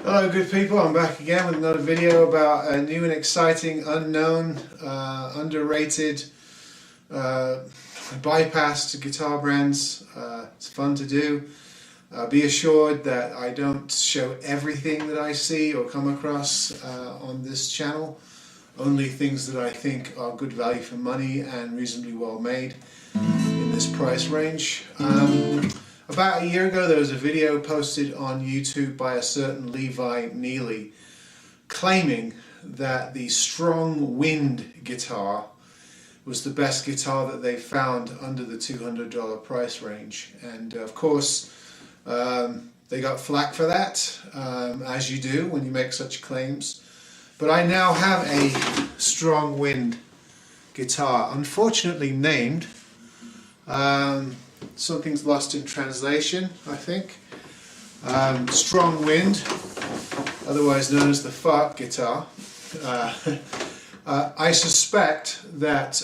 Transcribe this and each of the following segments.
Hello good people, I'm back again with another video about a new and exciting, unknown, underrated, bypassed guitar brands. It's fun to do. Be assured that I don't show everything that I see or come across on this channel. Only things that I think are good value for money and reasonably well made in this price range. About a year ago there was a video posted on YouTube by a certain Levi Neely claiming that the Strong Wind guitar was the best guitar that they found under the $200 price range, and of course they got flack for that, as you do when you make such claims. But I now have a Strong Wind guitar, unfortunately named something's lost in translation, I think. Strong Wind, otherwise known as the fart guitar. I suspect that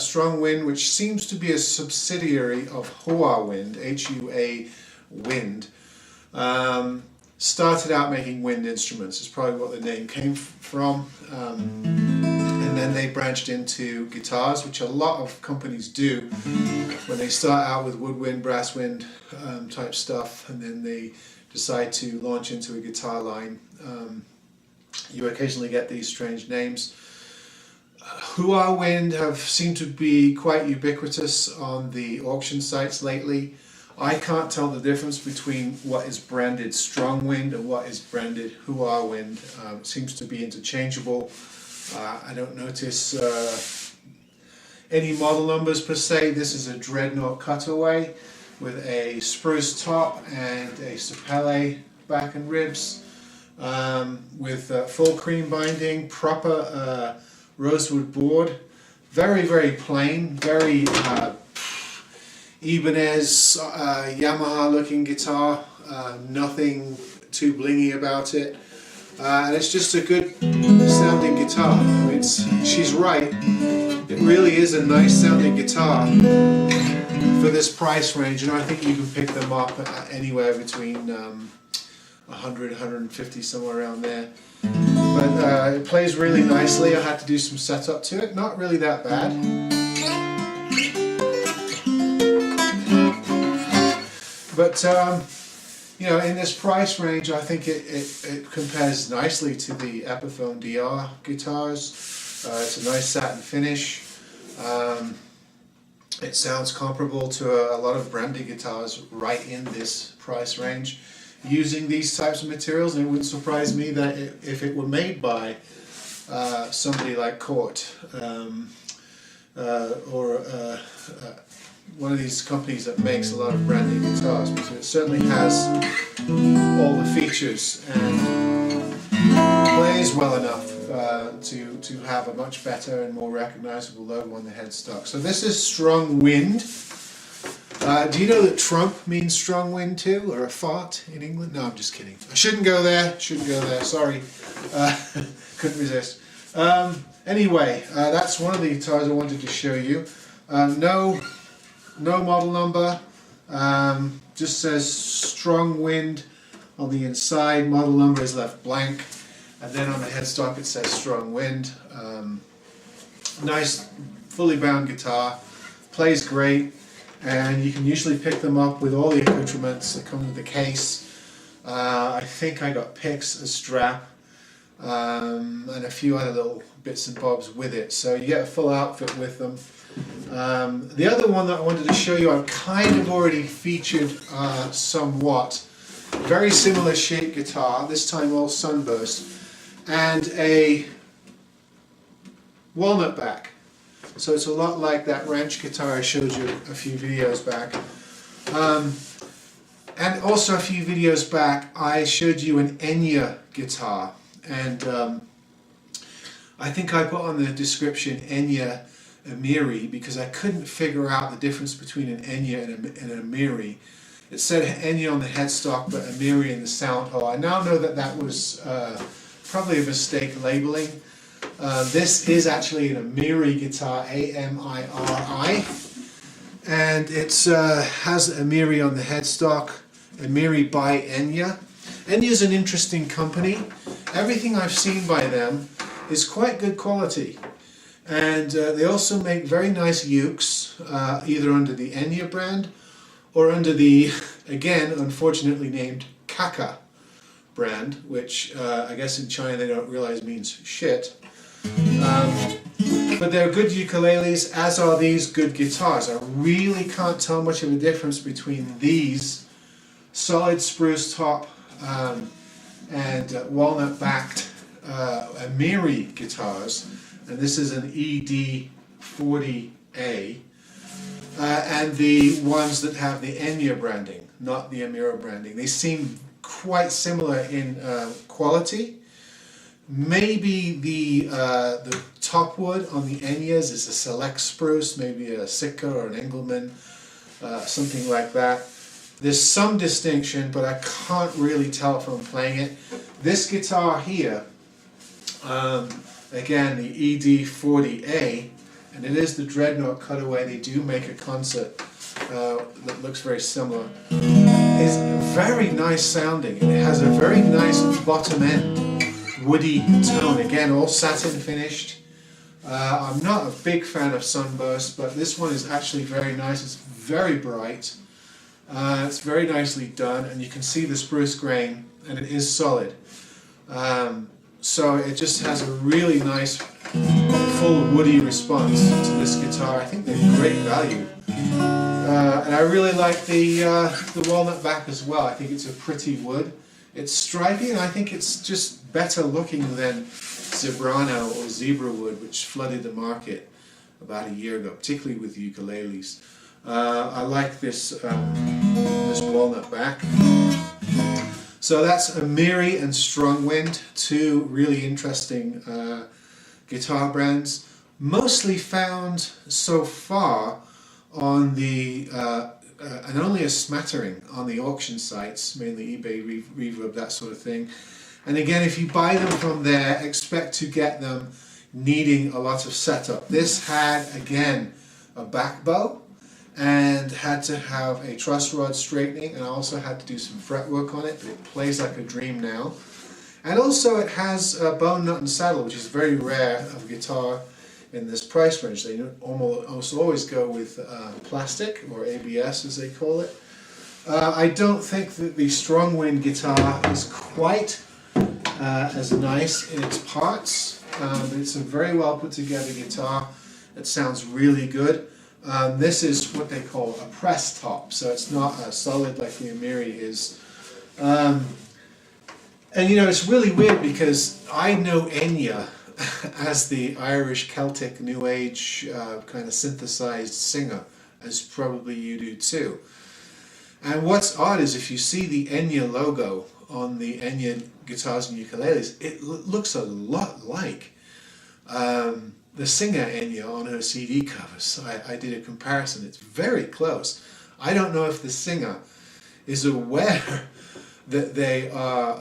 Strong Wind, which seems to be a subsidiary of Hua Wind, H-U-A Wind, started out making wind instruments. It's probably what the name came from. And then they branched into guitars, which a lot of companies do when they start out with woodwind, brass wind type stuff, and then they decide to launch into a guitar line. You occasionally get these strange names. Hua Wind have seemed to be quite ubiquitous on the auction sites lately. I can't tell the difference between what is branded Strong Wind and what is branded Hua Wind. It seems to be interchangeable. I don't notice any model numbers per se. This is a dreadnought cutaway with a spruce top and a sapele back and ribs, with full cream binding, proper rosewood board. Very, very plain, very Ibanez Yamaha looking guitar, nothing too blingy about it. And it's just a good sounding guitar. I mean, she's right. It really is a nice sounding guitar for this price range, and I think you can pick them up anywhere between 100, 150, somewhere around there. But it plays really nicely. I had to do some setup to it. Not really that bad. But you know, in this price range, I think it compares nicely to the Epiphone DR guitars. It's a nice satin finish. It sounds comparable to a lot of branded guitars right in this price range using these types of materials, and it wouldn't surprise me that if it were made by somebody like Cort or one of these companies that makes a lot of branded guitars, because it certainly has all the features and plays well enough to have a much better and more recognizable logo on the headstock. So this is Strong Wind. Do you know that Trump means strong wind too, or a fart in England? No, I'm just kidding. I shouldn't go there. Shouldn't go there. Sorry. Couldn't resist. Anyway, that's one of the guitars I wanted to show you. No model number, just says Strong Wind on the inside. Model number is left blank, and then on the headstock it says Strong Wind. Nice fully bound guitar, plays great, and you can usually pick them up with all the accoutrements that come with the case. I think I got picks, a strap, and a few other little bits and bobs with it, so you get a full outfit with them. The other one that I wanted to show you, I've kind of already featured somewhat. Very similar shaped guitar, this time all sunburst, and a walnut back. So it's a lot like that ranch guitar I showed you a few videos back. And also a few videos back I showed you an Enya guitar, and I think I put on the description Enya Amiri because I couldn't figure out the difference between an Enya and an Amiri. It said Enya on the headstock but Amiri in the sound hole. I now know that that was probably a mistake labeling. This is actually an Amiri guitar, A-M-I-R-I, and it has Amiri on the headstock, Amiri by Enya. Enya's an interesting company. Everything I've seen by them is quite good quality. And they also make very nice ukes, either under the Enya brand or under the, again, unfortunately named Kaka brand, which I guess in China they don't realize means shit. But they're good ukuleles, as are these good guitars. I really can't tell much of a difference between these solid spruce top and walnut-backed Amiri guitars, and this is an ED40A, and the ones that have the Enya branding, not the Amiri branding. They seem quite similar in quality. Maybe the top wood on the Enyas is a select spruce, maybe a Sitka or an Engelmann, something like that. There's some distinction, but I can't really tell from playing it. This guitar here, again, the ED40A, and it is the Dreadnought cutaway. They do make a concert that looks very similar. It's very nice sounding, and it has a very nice bottom end, woody tone. Again, all satin finished. I'm not a big fan of Sunburst, but this one is actually very nice. It's very bright. It's very nicely done, and you can see the spruce grain, and it is solid. So it just has a really nice, full woody response to this guitar. I think they're great value. And I really like the walnut back as well. I think it's a pretty wood. It's stripy, and I think it's just better looking than Zebrano or Zebra wood, which flooded the market about a year ago, particularly with ukuleles. I like this this walnut back. So that's Amiri and Strongwind, two really interesting guitar brands, mostly found so far on the and only a smattering on the auction sites, mainly eBay, Reverb, that sort of thing. And again, if you buy them from there, expect to get them needing a lot of setup. This had, again, a back bow and had to have a truss rod straightening, and I also had to do some fretwork on it, but it plays like a dream now. And also it has a bone nut and saddle, which is very rare of a guitar in this price range. They almost always go with plastic, or ABS as they call it. I don't think that the Strongwind guitar is quite as nice in its parts, but it's a very well put together guitar. It sounds really good. This is what they call a press top, so it's not solid like the Amiri is. And you know, it's really weird because I know Enya as the Irish Celtic New Age kind of synthesized singer, as probably you do too. And what's odd is if you see the Enya logo on the Enya guitars and ukuleles, it looks a lot like the singer Enya on her CD covers. So I did a comparison. It's very close. I don't know if the singer is aware that they are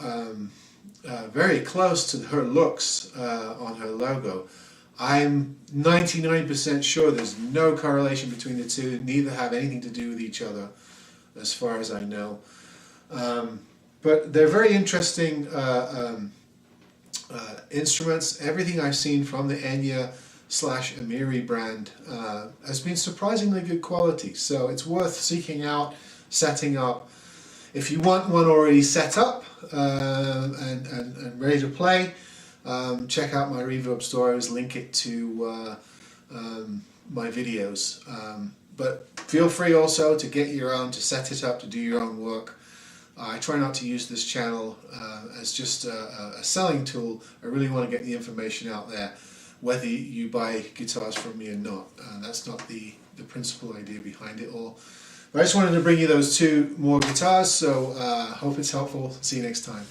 very close to her looks on her logo. I'm 99% sure there's no correlation between the two. Neither have anything to do with each other, as far as I know. But they're very interesting instruments. Everything I've seen from the Enya/Amiri brand has been surprisingly good quality. So it's worth seeking out, setting up. If you want one already set up and ready to play, check out my Reverb Store. I always link it to my videos. But feel free also to get your own, to set it up, to do your own work. I try not to use this channel as just a selling tool. I really want to get the information out there, whether you buy guitars from me or not. That's not the principal idea behind it all. But I just wanted to bring you those two more guitars, so hope it's helpful. See you next time.